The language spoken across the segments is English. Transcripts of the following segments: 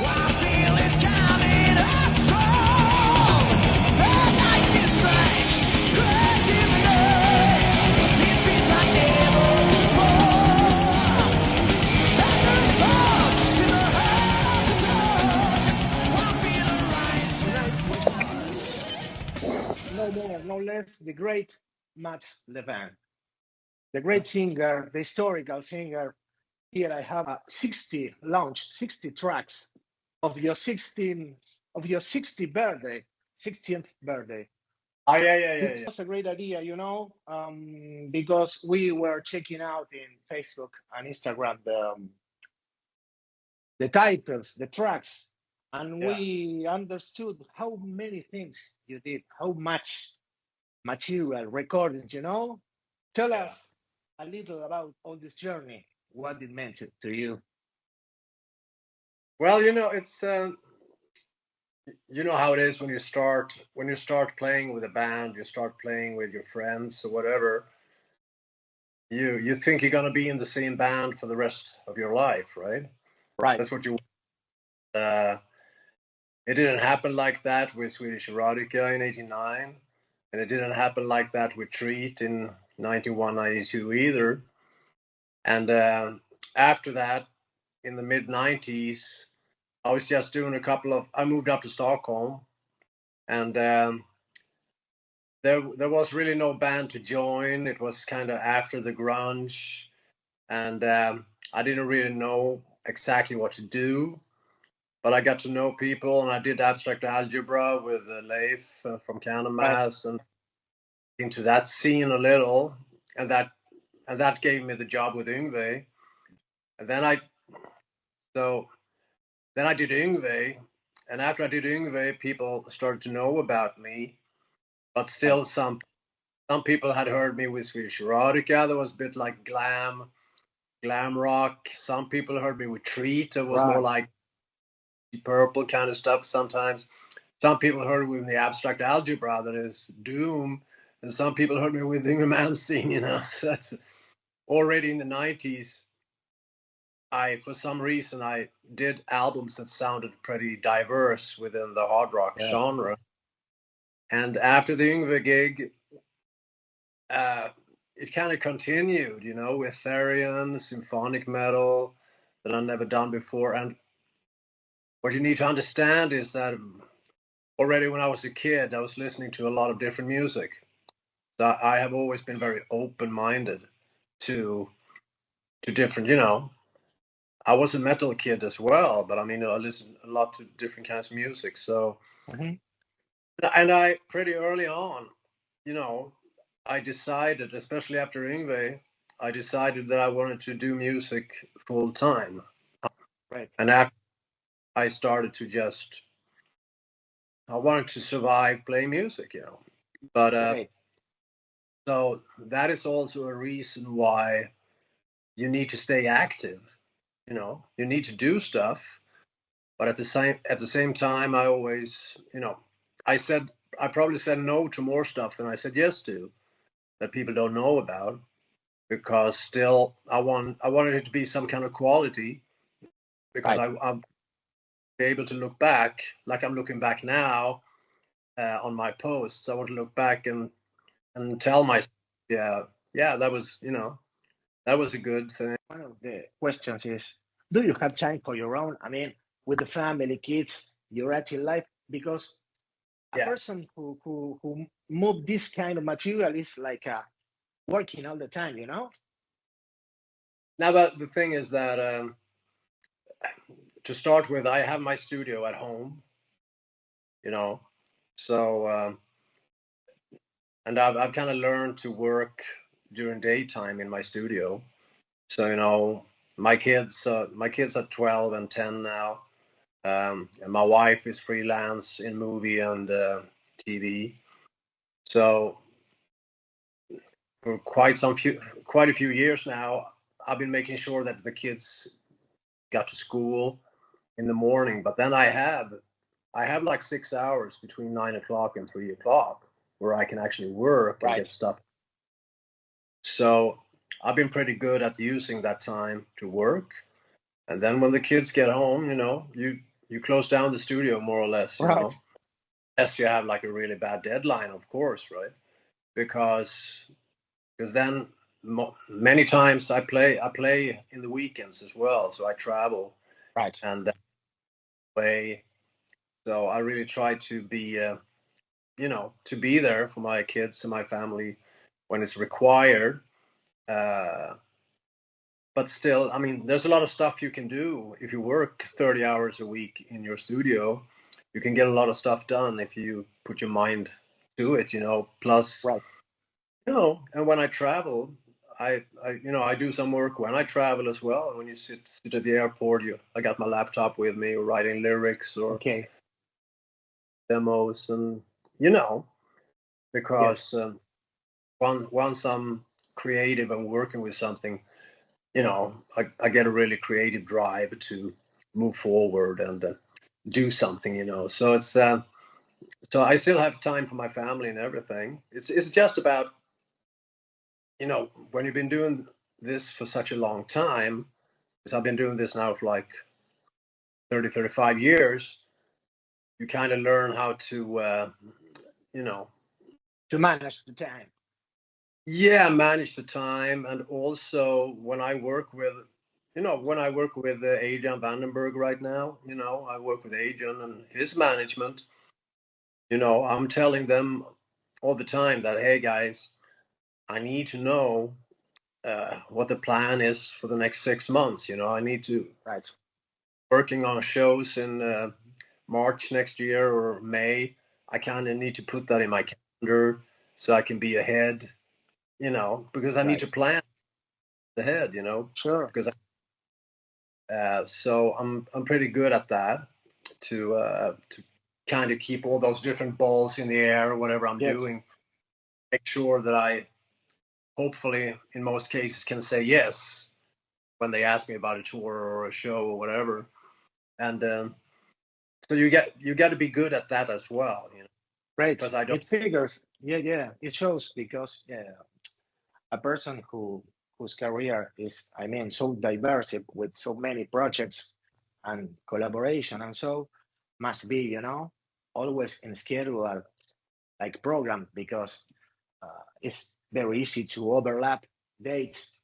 No more, no less, the great Leven, the great singer, the historical singer. Here I have 60 launched, 60 tracks of your 60th birthday, 60th birthday. Oh, yeah. It was a great idea, because we were checking out in Facebook and Instagram the titles, the tracks, and we understood how many things you did, how much material, recordings, Tell us a little about all this journey, what it meant to you. Well, it's you know how it is when you start playing with a band, you start playing with your friends or whatever. You think you're gonna be in the same band for the rest of your life, right? Right. That's what you. It didn't happen like that with Swedish Erotica in '89, and it didn't happen like that with Treat in '91, '92 either. And after that, in the mid '90s, I was just doing I moved up to Stockholm, and there was really no band to join. It was kind of after the grunge, and I didn't really know exactly what to do. But I got to know people, and I did abstract algebra with Leven from Candlemass, and into that scene a little, and that gave me the job with Yngwie. And then I did Yngwie, and after I did Yngwie, people started to know about me. But still, some people had heard me with Swedish Erotica. That was a bit like glam rock. Some people heard me with Treat. It was more like Purple kind of stuff sometimes. Some people heard me with the abstract algebra, that is Doom, and some people heard me with Yngwie Malmsteen. So that's already in the '90s. For some reason, I did albums that sounded pretty diverse within the hard rock genre. And after the Yngwie gig, it kind of continued, with Therian, symphonic metal that I've never done before. And what you need to understand is that already when I was a kid, I was listening to a lot of different music. So I have always been very open-minded to different, I was a metal kid as well, but I listened a lot to different kinds of music. So, and I pretty early on, I decided, especially after Yngwie, I decided that I wanted to do music full time. Right. And after I started to I wanted to survive playing music, But so that is also a reason why you need to stay active. You need to do stuff, but at the same time, I always, I probably said no to more stuff than I said yes to, that people don't know about, because still I wanted it to be some kind of quality, because I'm able to look back like I'm looking back now on my posts. I want to look back and tell myself, that was that was a good thing. One of the questions is, do you have time for your own? With the family, kids, your active life? Because a person who move this kind of material is like working all the time, Now, but the thing is that to start with, I have my studio at home, so and I've kind of learned to work during daytime in my studio. So my kids are 12 and 10 now, and my wife is freelance in movie and TV. So for quite a few years now, I've been making sure that the kids got to school in the morning. But then I have like 6 hours between 9 o'clock and 3 o'clock where I can actually work and get stuff. So I've been pretty good at using that time to work. And then when the kids get home, you close down the studio more or less, you Right. know, unless you have like a really bad deadline, of course, right? Because then many times I play in the weekends as well, so I travel Right. and play. So I really try to be, to be there for my kids and my family when it's required. But still, I mean, there's a lot of stuff you can do if you work 30 hours a week in your studio. You can get a lot of stuff done if you put your mind to it, Plus, Right. and when I travel, I do some work when I travel as well. When you sit at the airport, I got my laptop with me, writing lyrics or Okay. demos, and because Yes. once I'm creative and working with something, I get a really creative drive to move forward and do something. So it's so I still have time for my family and everything. It's just about, when you've been doing this for such a long time, because I've been doing this now for like 35 years, you kind of learn how to, to manage the time. Yeah, manage the time. And also when I work with, Adrian Vandenberg right now, I work with Adrian and his management, I'm telling them all the time that, hey guys, I need to know what the plan is for the next 6 months. I need to Right. working on shows in March next year or May. I kind of need to put that in my calendar so I can be ahead, because I need to plan ahead, Sure. because so I'm pretty good at that to kind of keep all those different balls in the air, whatever I'm doing, make sure that I hopefully in most cases can say yes when they ask me about a tour or a show or whatever. And so you got to be good at that as well, Great. because I don't. It figures. Yeah. It shows because a person whose career is, I mean, so diverse with so many projects and collaboration, and so must be, always in schedule, like program, because it's very easy to overlap dates.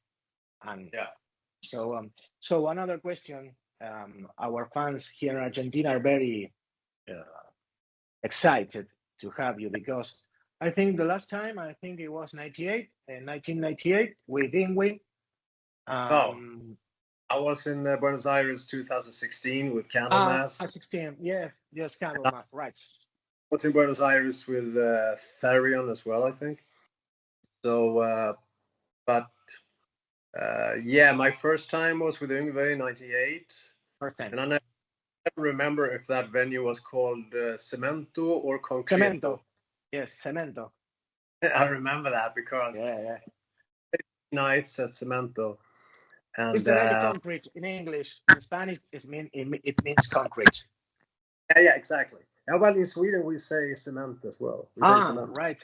And so another question, our fans here in Argentina are very excited to have you, because I think the last time, I think it was 1998 with Ingwe. I was in Buenos Aires 2016 with Candlemass. 16, yes, Candlemass, right. I was in Buenos Aires with Therion as well, I think. So, but yeah, my first time was with Yngve in '98. First time. And I never remember if that venue was called Cemento or Concreto. Cemento. Yes, Cemento. I remember that because nights at Cemento. And it's the name concrete in English. In Spanish, it means concrete. Yeah, exactly. How about in Sweden we say cement as well? Right.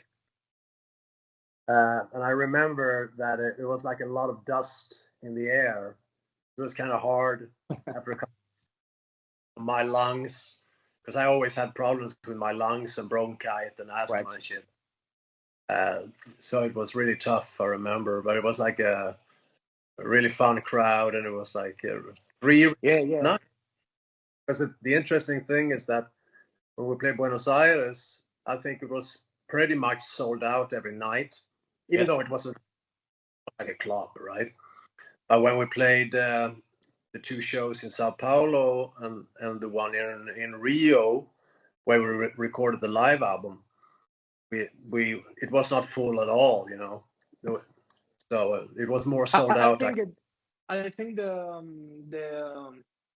And I remember that it was like a lot of dust in the air. It was kind of hard after a couple of my lungs, because I always had problems with my lungs and bronchitis and asthma and shit. So it was really tough, I remember. But it was like a really fun crowd, and it was like free. Yeah. Because the interesting thing is that when we played Buenos Aires, I think it was pretty much sold out every night, even though it wasn't like a club, right? But when we played the two shows in Sao Paulo and the one in Rio, where we recorded the live album, it was not full at all, So it was more sold out. I think the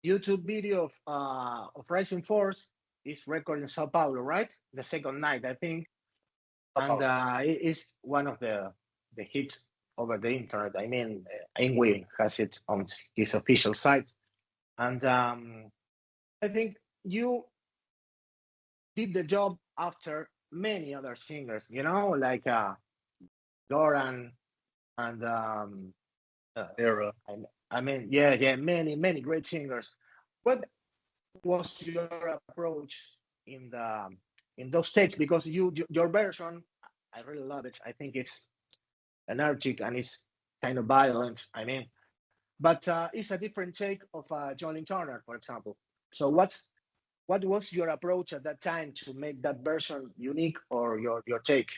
YouTube video of Rising Force is recorded in Sao Paulo, right? The second night, I think, and it is one of the hits over the internet. I mean, Ingwe has it on his official site, and I think you did the job after many other singers, like Goran and Era. I mean, yeah, many great singers. What was your approach in the in those takes? Because your version, I really love it. I think it's energetic and it's kind of violent. I mean, but it's a different take of John Turner, for example. So what was your approach at that time to make that version unique or your take?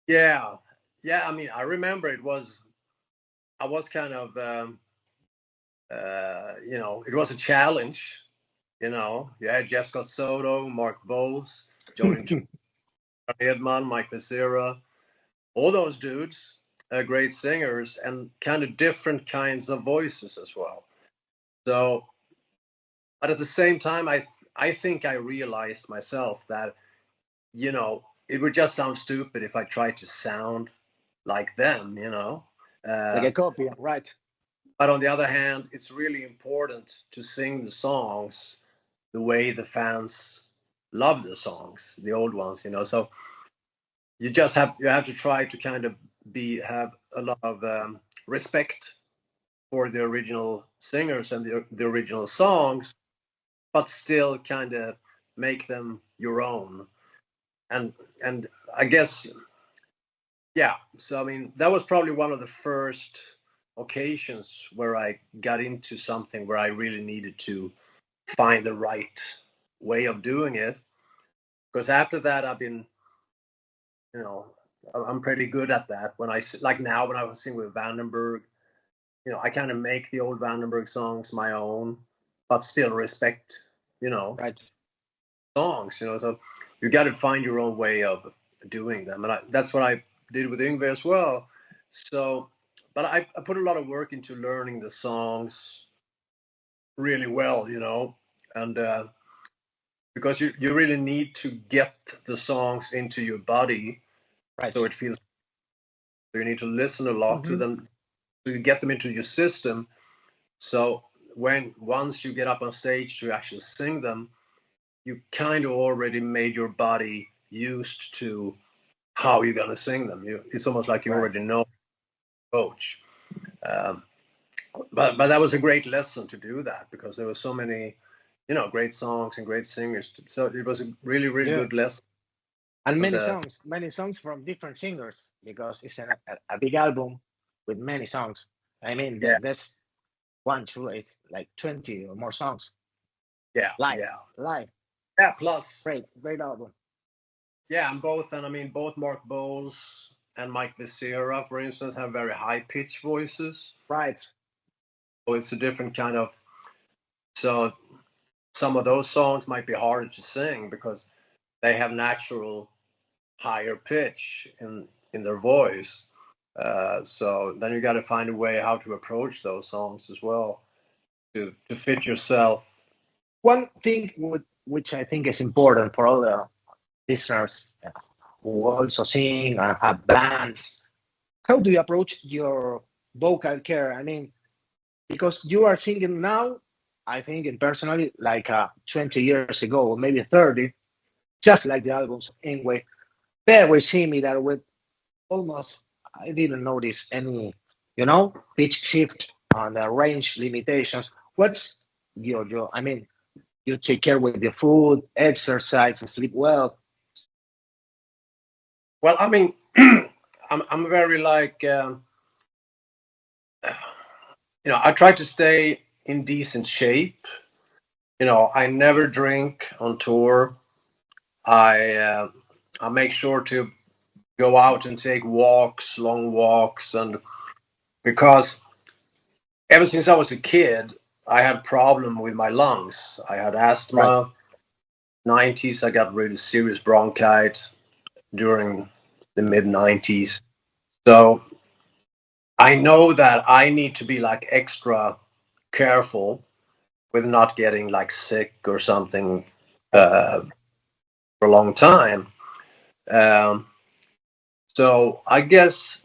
Yeah, yeah. I mean, I remember I was kind of it was a challenge. You had Jeff Scott Soto, Mark Bowles, Jody Edman, Mike Becerra, all those dudes, great singers, and kind of different kinds of voices as well. So, but at the same time, I think I realized myself that it would just sound stupid if I tried to sound like them. Like Uh, a copy, right? but on the other hand, it's really important to sing the songs the way the fans love the songs, the old ones. So you have to try to kind of have a lot of respect for the original singers and the original songs, but still kind of make them your own. And I guess, yeah. So I mean, that was probably one of the first occasions where I got into something where I really needed to find the right way of doing it. Because after that, I've been, you know, I'm pretty good at that. Like now when I was singing with Vandenberg, I kind of make the old Vandenberg songs my own, but still respect, Right. songs. So you got to find your own way of doing them, and that's what I did with Yngwie as well. So, but I put a lot of work into learning the songs really well, and because you really need to get the songs into your body Right. so it feels. So you need to listen a lot to Mm-hmm. them so you get them into your system. So once you get up on stage to actually sing them, you kind of already made your body used to how you're gonna sing them. It's almost like you Right. already know the coach. Um, but that was a great lesson to do that because there were so many, great songs and great singers. So it was a really, really Yeah. good lesson. And And many songs from different singers because it's a big album with many songs. I mean, yeah, there's one, two, it's like 20 or more songs yeah, live, yeah, live. yeah. Plus, Great album. yeah, and I mean both Mark Bowles and Mike Becerra, for instance, have very high pitched voices. Right. So it's a different kind of. So some of those songs might be harder to sing because they have natural higher pitch in their voice. So then you got to find a way how to approach those songs as well to fit yourself. One thing which I think is important for all the listeners who also sing and have bands, how do you approach your vocal care? I mean, because you are singing now, I think, and personally, like 20 years ago, or maybe 30, just like the albums anyway, very similar with almost, I didn't notice any, pitch shift on the range limitations. What's I mean, you take care with the food, exercise, sleep well. Well, I mean, I'm very like I try to stay in decent shape. I never drink on tour. I make sure to go out and take walks, long walks, and because ever since I was a kid, I had problem with my lungs. I had Right. asthma. 90s, I got really serious bronchitis during the mid 90s. So I know that I need to be like extra careful with not getting like sick or something Right. for a long time. Um, so I guess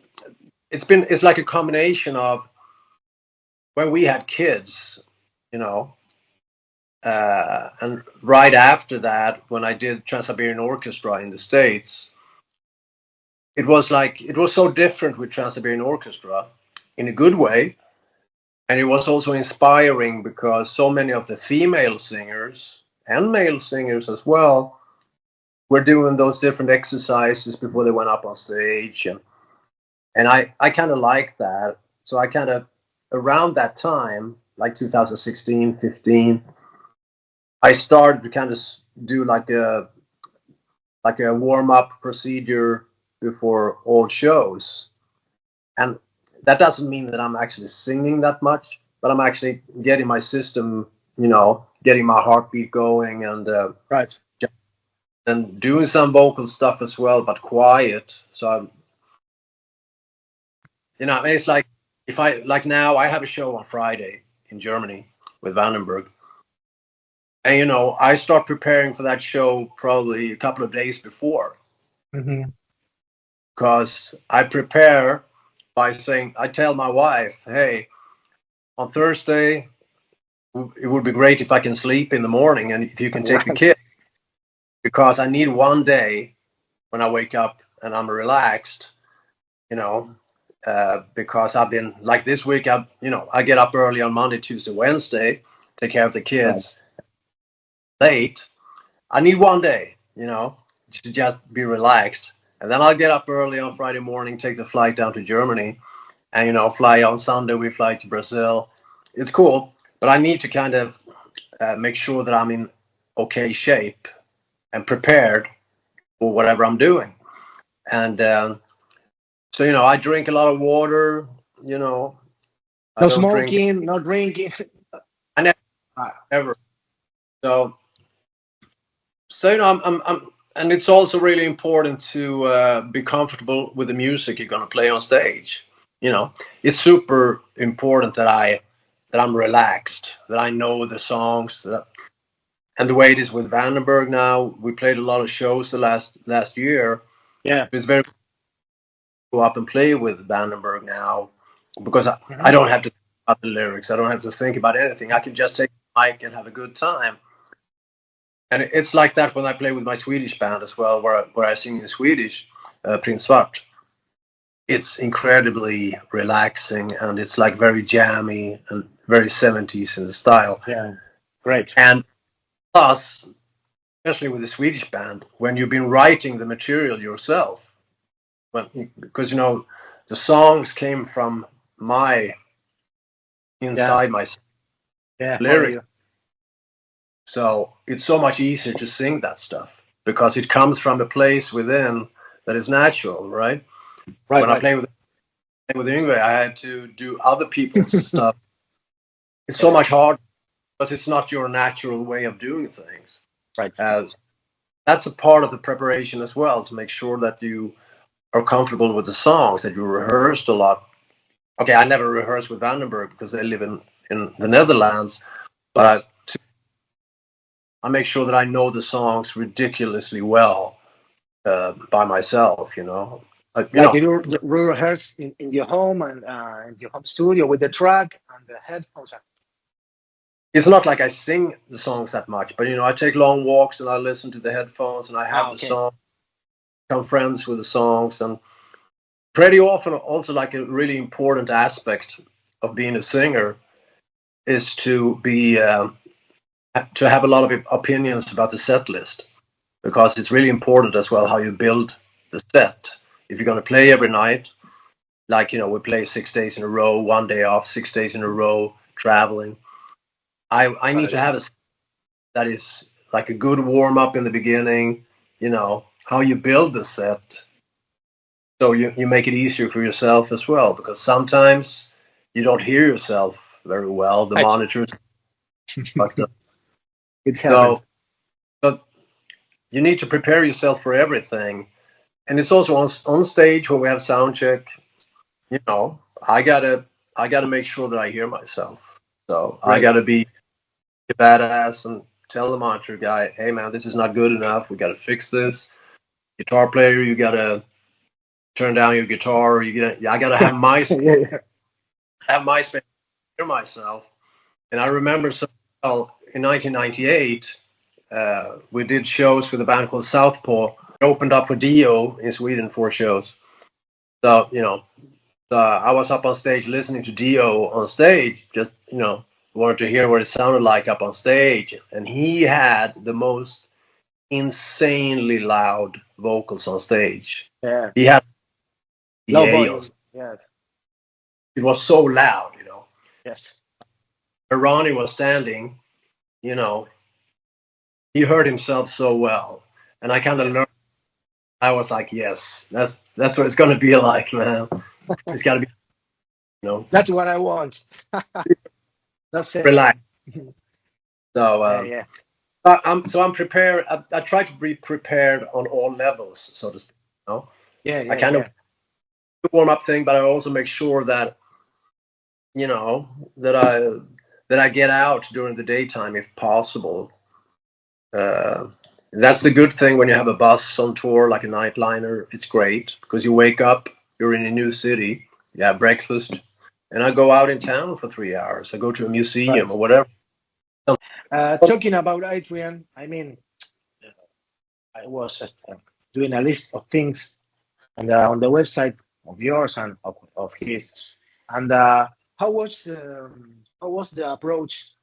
it's like a combination of when we had kids, you know, and right after that, when I did Trans-Siberian Orchestra in the States, it was so different with Trans-Siberian Orchestra in a good way, And it was also inspiring because so many of the female singers and male singers as well were doing those different exercises before they went up on stage. And I kind of liked that. So I kind of, around that time, like 2016, 15, I started to kind of do like a warm-up procedure before all shows. And that doesn't mean that I'm actually singing that much, but I'm actually getting my system, getting my heartbeat going, and Right. and doing some vocal stuff as well, but quiet. So I'm, I mean, it's like if now I have a show on Friday in Germany with Vandenberg, and I start preparing for that show probably a couple of days before, because I prepare by saying, I tell my wife, hey, on Thursday it would be great if I can sleep in the morning and if you can take the kid, because I need one day when I wake up and I'm relaxed, because I've been like this week, I get up early on Monday, Tuesday, Wednesday, take care of the kids late. I need one day, to just be relaxed. And then I'll get up early on Friday morning, take the flight down to Germany, and, fly on Sunday. We fly to Brazil. It's cool, but I need to kind of make sure that I'm in okay shape and prepared for whatever I'm doing. And so, I drink a lot of water, No smoking, no drinking. I never. So, I'm and it's also really important to be comfortable with the music you're going to play on stage. It's super important that I'm relaxed, that I know the songs, and the way it is with Vandenberg now. We played a lot of shows the last year. Yeah, it's very go up and play with Vandenberg now, because I don't have to think about the lyrics. I don't have to think about anything. I can just take the mic and have a good time. And it's like that when I play with my Swedish band as well, where I sing in Swedish, Prince Svart. It's incredibly relaxing, and it's like very jammy and very 70s in the style. Yeah, great. And plus, especially with the Swedish band, when you've been writing the material yourself, because the songs came from my inside my lyric. So it's so much easier to sing that stuff because it comes from a place within that is natural, right? When I play with Yngwie, I had to do other people's stuff. It's so much harder because it's not your natural way of doing things. Right. That's a part of the preparation as well, to make sure that you are comfortable with the songs, that you rehearsed a lot. Okay, I never rehearsed with Vandenberg because they live in the Netherlands, but I make sure that I know the songs ridiculously well by myself, You rehearse in your home and in your home studio with the track and the headphones. It's not like I sing the songs that much, but I take long walks and I listen to the headphones and I have the song, become friends with the songs, and pretty often also like a really important aspect of being a singer is to be to have a lot of opinions about the set list, because it's really important as well how you build the set. If you're going to play every night, like we play 6 days in a row, 1 day off, 6 days in a row, traveling. I need to have a that is like a good warm up in the beginning. How you build the set, so you make it easier for yourself as well, because sometimes you don't hear yourself very well. The monitors. It happens. So you need to prepare yourself for everything, and it's also on stage when we have sound check. I gotta make sure that I hear myself. So I gotta be a badass and tell the monitor guy, hey man, this is not good enough. We gotta fix this. Guitar player, you gotta turn down your guitar. I gotta have my space. Have my space to hear myself. And I remember so well in 1998, we did shows with a band called Southpaw. It opened up for Dio in Sweden, 4 shows. So I was up on stage listening to Dio on stage, just wanted to hear what it sounded like up on stage, and he had the most insanely loud vocals on stage. Yeah. He had Low PA volume. Yes. It was so loud, Yes. Ronnie was standing, he heard himself so well, and I kind of learned. I was like, yes, that's what it's gonna be like, man. It's gotta be, That's what I want. That's it. relax. So, Yeah. I'm prepared. I try to be prepared on all levels, so to speak. Yeah. I kind of warm up thing, but I also make sure that that I get out during the daytime if possible. That's the good thing when you have a bus on tour, like a nightliner. It's great because you wake up, you're in a new city, you have breakfast, and I go out in town for 3 hours. I go to a museum or whatever. Talking about Adrian, I mean, I was doing a list of things and on the website of yours and of his. And how was the approach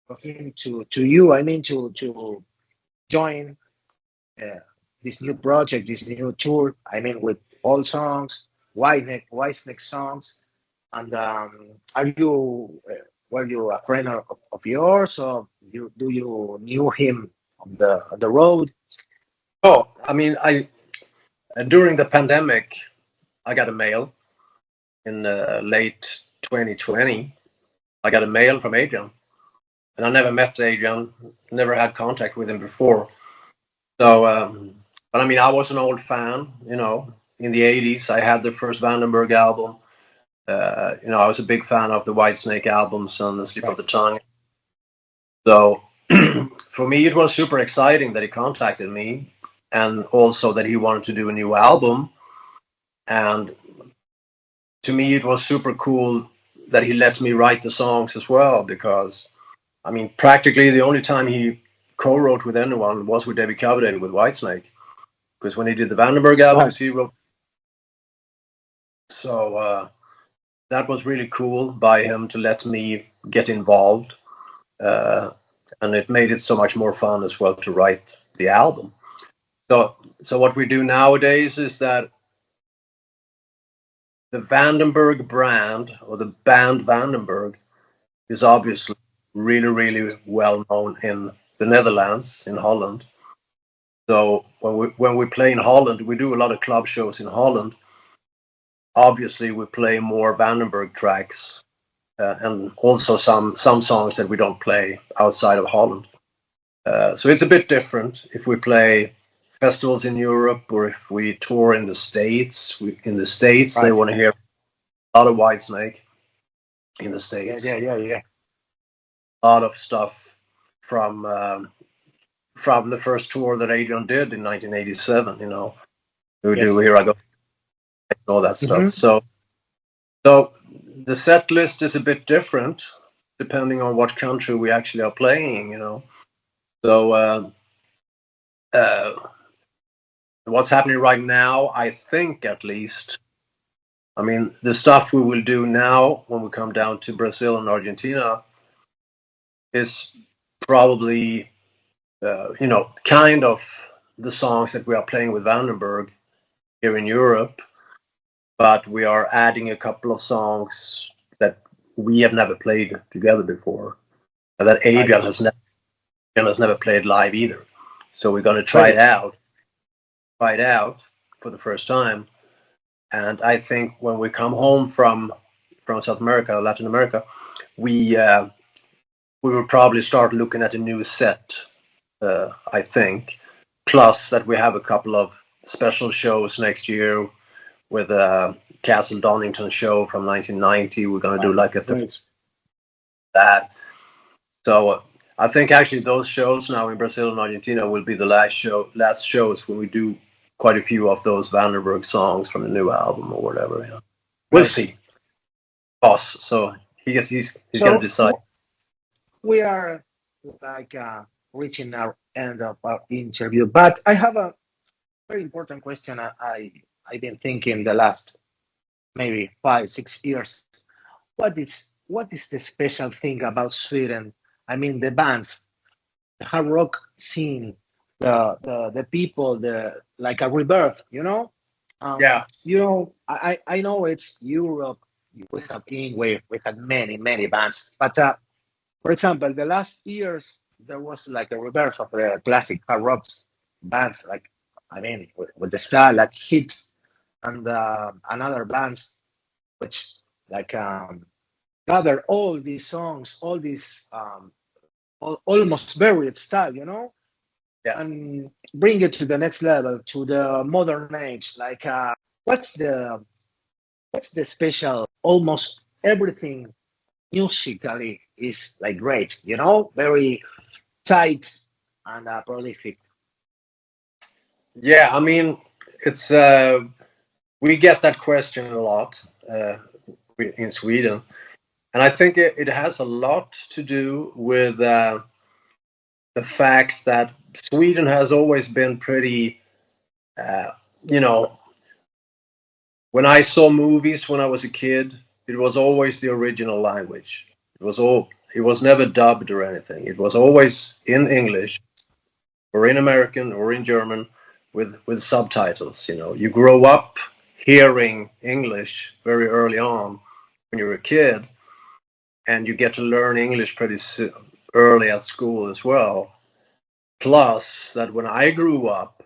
for him to you? I mean, to join this new project, this new tour. I mean, with all songs, White Snake songs. And are you were you a friend of yours, or you knew him on the road? Oh, I mean, I during the pandemic, I got a mail in late 2020. I got a mail from Adrian, and I never met Adrian, never had contact with him before. So, but I mean, I was an old fan, in the 80s. I had the first Vandenberg album. I was a big fan of the Whitesnake albums and the Slip of the Tongue. So, for me, it was super exciting that he contacted me, and also that he wanted to do a new album. And to me, it was super cool that he let me write the songs as well, because, I mean, practically the only time he co-wrote with anyone was with David Coverdale with Whitesnake. Because when he did the Vandenberg albums, he wrote. So that was really cool by him to let me get involved, and it made it so much more fun as well to write the album. So what we do nowadays is that the Vandenberg brand, or the band Vandenberg, is obviously really, really well known in the Netherlands, in Holland. So when we play in Holland, we do a lot of club shows in Holland. Obviously, we play more Vandenberg tracks, and also some songs that we don't play outside of Holland. So it's a bit different if we play festivals in Europe, or if we tour in the States. In the States, they want to hear a lot of Whitesnake. In the States, Yeah. a lot of stuff from the first tour that Adrian did in 1987. We do Here I Go, all that stuff. Mm-hmm. So the set list is a bit different depending on what country we actually are playing. So what's happening right now, I think, at least, I mean, the stuff we will do now when we come down to Brazil and Argentina is probably kind of the songs that we are playing with Vandenberg here in Europe, but we are adding a couple of songs that we have never played together before, and that Adrian has never played live either. So we're going to try it out for the first time. And I think when we come home from South America, Latin America, we will probably start looking at a new set. I think, plus that we have a couple of special shows next year with a Castle Donington show from 1990. We're going to do like that. So I think actually those shows now in Brazil and Argentina will be the last shows when we do quite a few of those Vandenberg songs from the new album or whatever. We'll see. Boss. So he's going to decide. We are like reaching our end of our interview, but I have a very important question. I've been thinking the last maybe 5, 6 years. What is the special thing about Sweden? I mean, the bands, the hard rock scene, the people, the like a rebirth, you know. Yeah. I know it's Europe. We have England, we had many bands, but for example, the last years there was like a rebirth of the classic hard rock bands, like I mean, with the style like Hits and other bands, which like gather all these songs, all these almost buried style, Yeah. and bring it to the next level, to the modern age. Like, what's the what's the special? Almost everything musically is like great, very tight and prolific. Yeah, I mean, it's we get that question a lot in Sweden, and I think it has a lot to do with the fact that Sweden has always been pretty, uh, you know, when I saw movies when I was a kid, it was always the original language. It was never dubbed or anything. It was always in English or in American or in German with subtitles. You grow up hearing English very early on when you're a kid, and you get to learn English pretty early at school as well. Plus, that when I grew up,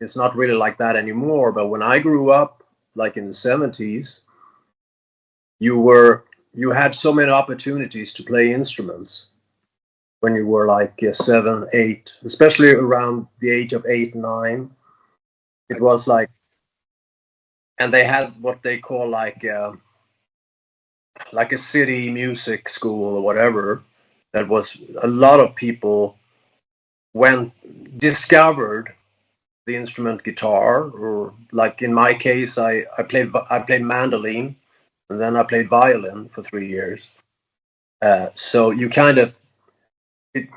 it's not really like that anymore. But when I grew up, like in the 70s, you had so many opportunities to play instruments when you were like 7, 8, especially around the age of 8, 9. It was like, and they had what they call like a city music school or whatever. That was a lot of people discovered the instrument guitar, or like in my case, I played mandolin, and then I played violin for 3 years. So you kind of it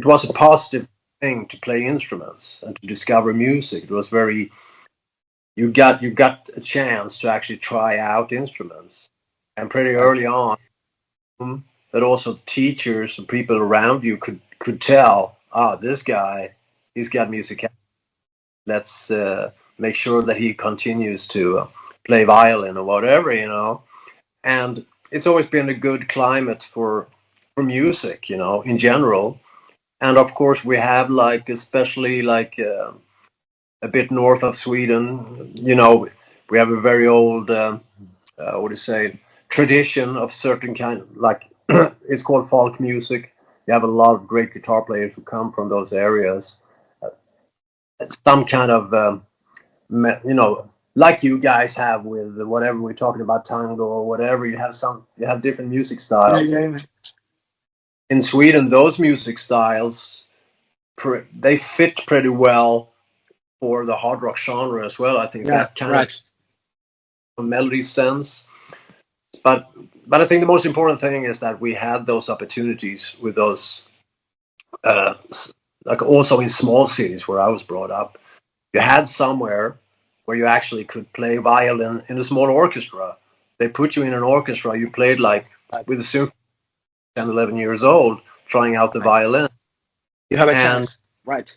was a positive thing to play instruments and to discover music. It was very you got a chance to actually try out instruments, and pretty early on that also the teachers and people around you could tell, this guy, he's got music. Let's make sure that he continues to play violin or whatever. And it's always been a good climate for music, in general. And of course, we have like, especially like a bit north of Sweden, we have a very old, what do you say, tradition of certain kind, like it's called folk music. You have a lot of great guitar players who come from those areas. It's some kind of, like you guys have with whatever we're talking about, tango or whatever. You have different music styles. Yeah. In Sweden, those music styles, they fit pretty well for the hard rock genre as well. I think that kind of melody sense. But I think the most important thing is that we had those opportunities with those, like also in small cities where I was brought up. You had somewhere where you actually could play violin in a small orchestra. They put you in an orchestra. You played like with a symphony, 10, 11 years old, trying out the violin. You have a chance, right?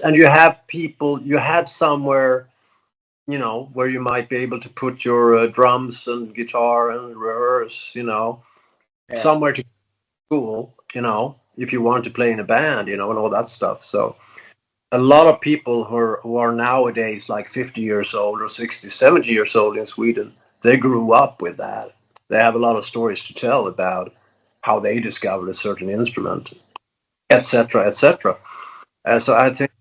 And you had somewhere, where you might be able to put your drums and guitar and rehearse, somewhere to school, if you want to play in a band, and all that stuff. So a lot of people who are nowadays like 50 years old or 60, 70 years old in Sweden, they grew up with that. They have a lot of stories to tell about how they discovered a certain instrument, etc., etc. So I think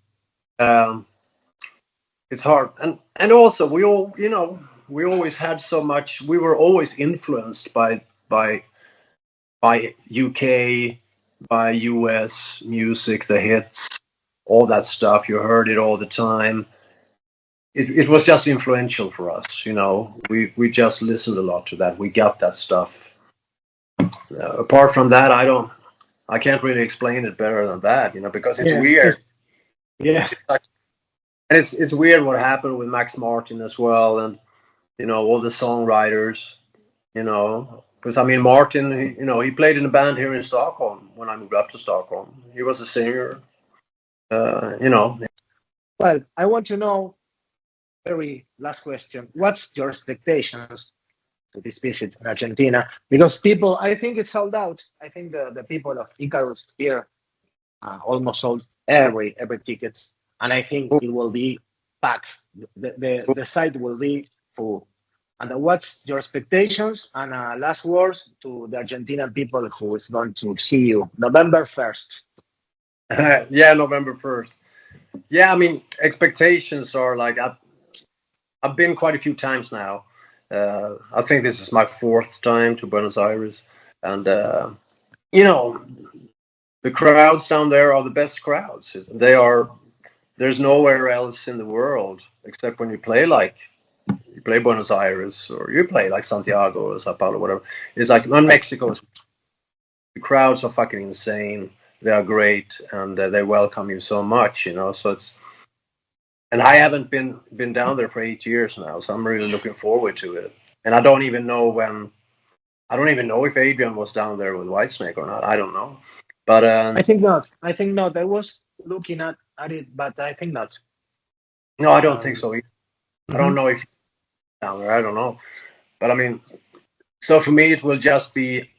it's hard, and also we always had so much. We were always influenced by UK, by US music, the hits, all that stuff. You heard it all the time. It was just influential for us, We just listened a lot to that. We got that stuff. Apart from that, I can't really explain it better than that, because it's weird. Yeah. And it's weird what happened with Max Martin as well, and all the songwriters, because I mean, Martin, he played in a band here in Stockholm when I moved up to Stockholm. He was a singer, Well, I want to know, very last question, what's your expectations to this visit in Argentina? Because people, I think it's sold out. I think the people of Icarus here almost sold every tickets, and I think it will be packed. The site will be full. And what's your expectations and last words to the Argentinian people who is going to see you November 1st? Yeah, November 1st. Yeah, I mean, expectations are like I've been quite a few times now. I think this is my 4th time to Buenos Aires, and the crowds down there are the best crowds. There's nowhere else in the world except when you play Buenos Aires, or you play like Santiago or Sao Paulo, whatever. It's like Mexico. The crowds are fucking insane. They are great, and they welcome you so much, So and I haven't been down there for 8 years now, so I'm really looking forward to it. And I don't even know if Adrian was down there with Whitesnake or not. I don't know, but I think not. I think not. I was looking at it, but I think not. No, I don't think so either. I don't know if down there. I don't know, but I mean, so for me it will just be,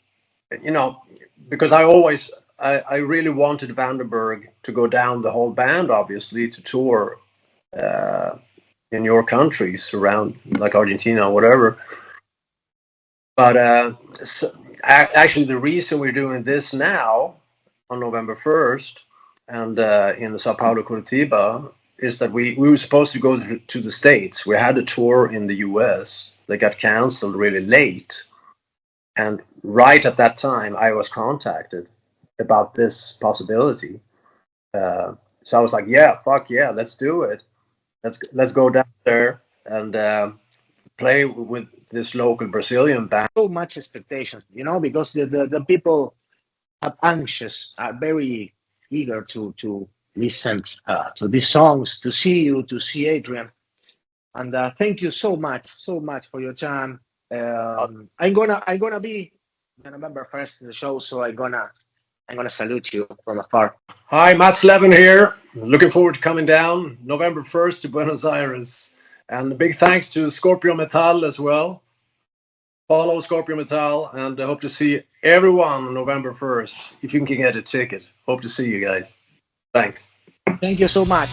because I really wanted Vandenberg to go down, the whole band, obviously, to tour in your countries around, like Argentina or whatever. But actually, the reason we're doing this now on November 1st and in Sao Paulo, Curitiba, is that we were supposed to go to the States. We had a tour in the US that got canceled really late. And right at that time, I was contacted about this possibility. So I was like, yeah, fuck yeah, let's do it. Let's go down there and play with this local Brazilian band. So much expectations, because the people are anxious, are very eager to listen to these songs, to see you, to see Adrian. And thank you so much for your time. I'm gonna be November 1st in the show, so I'm gonna salute you from afar. Hi, Mats Leven here. Looking forward to coming down November 1st to Buenos Aires. And a big thanks to Skorpio Metal as well. Follow Skorpio Metal, and I hope to see everyone on November 1st. If you can get a ticket. Hope to see you guys. Thanks. Thank you so much.